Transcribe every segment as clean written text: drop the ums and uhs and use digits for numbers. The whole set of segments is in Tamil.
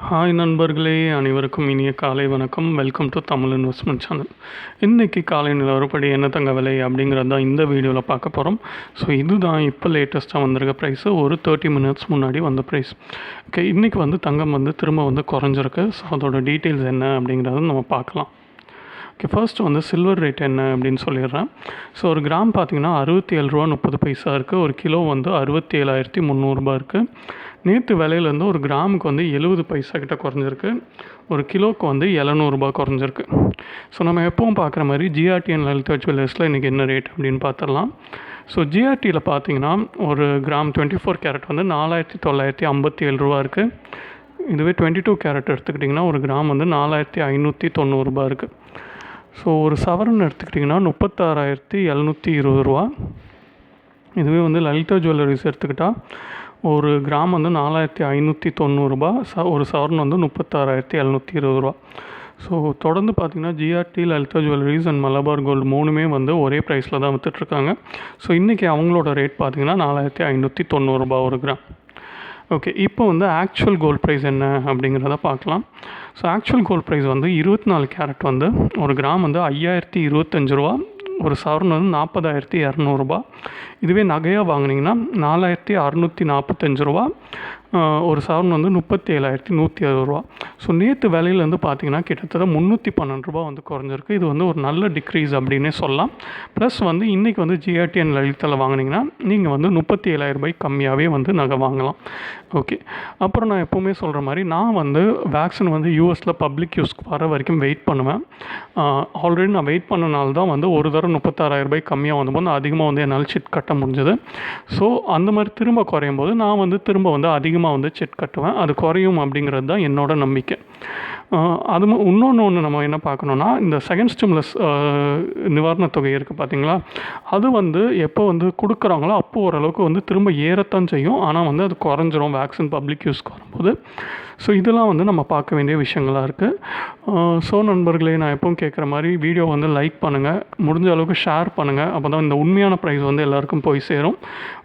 ஹாய் நண்பர்களே, அனைவருக்கும் இனிய காலை வணக்கம். Welcome to Tamil investment channel. இன்றைக்கி காலை நிலவரப்படி என்ன தங்க விலை அப்படிங்கிறது தான் இந்த வீடியோவில் பார்க்க போகிறோம். ஸோ இதுதான் இப்போ லேட்டஸ்ட்டாக வந்திருக்க ப்ரைஸு, ஒரு 30 மினிட்ஸ் முன்னாடி வந்த ப்ரைஸ். ஓகே, இன்றைக்கி தங்கம் திரும்ப குறைஞ்சிருக்கு. ஸோ அதோட டீட்டெயில்ஸ் என்ன அப்படிங்கிறத நம்ம பார்க்கலாம். ஓகே, ஃபர்ஸ்ட் சில்வர் ரேட் என்ன அப்படின்னு சொல்லிடுறேன். ஸோ ஒரு கிராம் பார்த்திங்கன்னா 67.30 இருக்குது. ஒரு கிலோ 67,300 இருக்குது. நேற்று விலையிலேருந்து ஒரு கிராமுக்கு 70 பைசா கிட்ட குறைஞ்சிருக்கு. ஒரு கிலோவுக்கு 700 குறைஞ்சிருக்கு. ஸோ நம்ம எப்பவும் பார்க்குற மாதிரி ஜிஆர்டி அண்ட் லலிதா ஜுவல்லர்ஸில் இன்றைக்கி என்ன ரேட் அப்படின்னு பார்த்துடலாம். ஸோ ஜிஆர்டியில் பார்த்தீங்கன்னா ஒரு கிராம் 24 கேரட் 4,957 இருக்குது. இதுவே 22 கேரட் எடுத்துக்கிட்டிங்கன்னா ஒரு கிராம் 4,590 இருக்குது. ஸோ ஒரு சவரன் எடுத்துக்கிட்டிங்கன்னா 36,720. இதுவே லலிதா ஜுவல்லரிஸ் எடுத்துக்கிட்டால் ஒரு கிராம் 4,590. ஒரு சவரன் 36,720. ஸோ தொடர்ந்து பார்த்திங்கன்னா ஜிஆர்டி, லலிதா ஜுவல்லரிஸ் அண்ட் மலபார் கோல்டு மூணுமே ஒரே ப்ரைஸில் தான் விற்றுட்ருக்காங்க. ஸோ இன்றைக்கி அவங்களோட ரேட் பார்த்திங்கன்னா 4,590 ஒரு கிராம். ஓகே, இப்போ ஆக்சுவல் கோல்ட் ப்ரைஸ் என்ன அப்படிங்கிறத பார்க்கலாம். So actual gold price 24 carat ஒரு கிராம் 5,025. ஒரு சவரன் 40,200. இதுவே நகையாக வாங்கினீங்கன்னா 4,645. ஒரு சவரன் 37,160. ஸோ நேற்று விலையிலேருந்து பார்த்தீங்கன்னா கிட்டத்தட்ட 312 குறைஞ்சிருக்கு. இது ஒரு நல்ல டிக்ரீஸ் அப்படின்னே சொல்லலாம். ப்ளஸ் இன்றைக்கி ஜிஆர்டி அண்ட் லலிதாவில் வாங்கினீங்கன்னா நீங்கள் 37,000 கம்மியாகவே நகை வாங்கலாம். ஓகே, அப்புறம் நான் எப்போவுமே சொல்கிற மாதிரி நான் வேக்சின் யூஎஸில் பப்ளிக் யூஸ்க்கு வர வரைக்கும் வெயிட் பண்ணுவேன். ஆல்ரெடி நான் வெயிட் பண்ணனால தான் ஒரு தடவை 36,000 கம்மியாக வந்தபோது அதிகமாக என்னால் சிட் கட்ட முடிஞ்சது. ஸோ அந்த மாதிரி திரும்ப குறையும் போது நான் திரும்ப அதிகமாக செட் கட்டுவேன். அது குறையும் அப்படிங்கிறது தான் என்னோட நம்பிக்கை. அது இன்னொன்று நம்ம என்ன பார்க்கணுன்னா, இந்த செகண்ட் ஸ்டிமுலஸ் நிவாரணத் தொகை இருக்குது பார்த்தீங்களா, அது எப்போ கொடுக்குறாங்களோ அப்போது ஓரளவுக்கு திரும்ப ஏறத்தான் செய்யும். ஆனால் அது குறைஞ்சிரும் வேக்சின் பப்ளிக் யூஸ்க்கு வரும்போது. ஸோ இதெல்லாம் நம்ம பார்க்க வேண்டிய விஷயங்களாக இருக்குது. ஸோ நண்பர்களே, நான் எப்பவும் கேட்குற மாதிரி வீடியோ லைக் பண்ணுங்கள், முடிஞ்ச அளவுக்கு ஷேர் பண்ணுங்கள். அப்போ தான் இந்த உண்மையான ப்ரைஸ் எல்லாருக்கும் போய் சேரும்.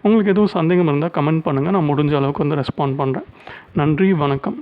உங்களுக்கு எதுவும் சந்தேகம் இருந்தால் கமெண்ட் பண்ணுங்கள், நான் முடிஞ்ச அளவுக்கு ரெஸ்பாண்ட் பண்ணுறேன். நன்றி, வணக்கம்.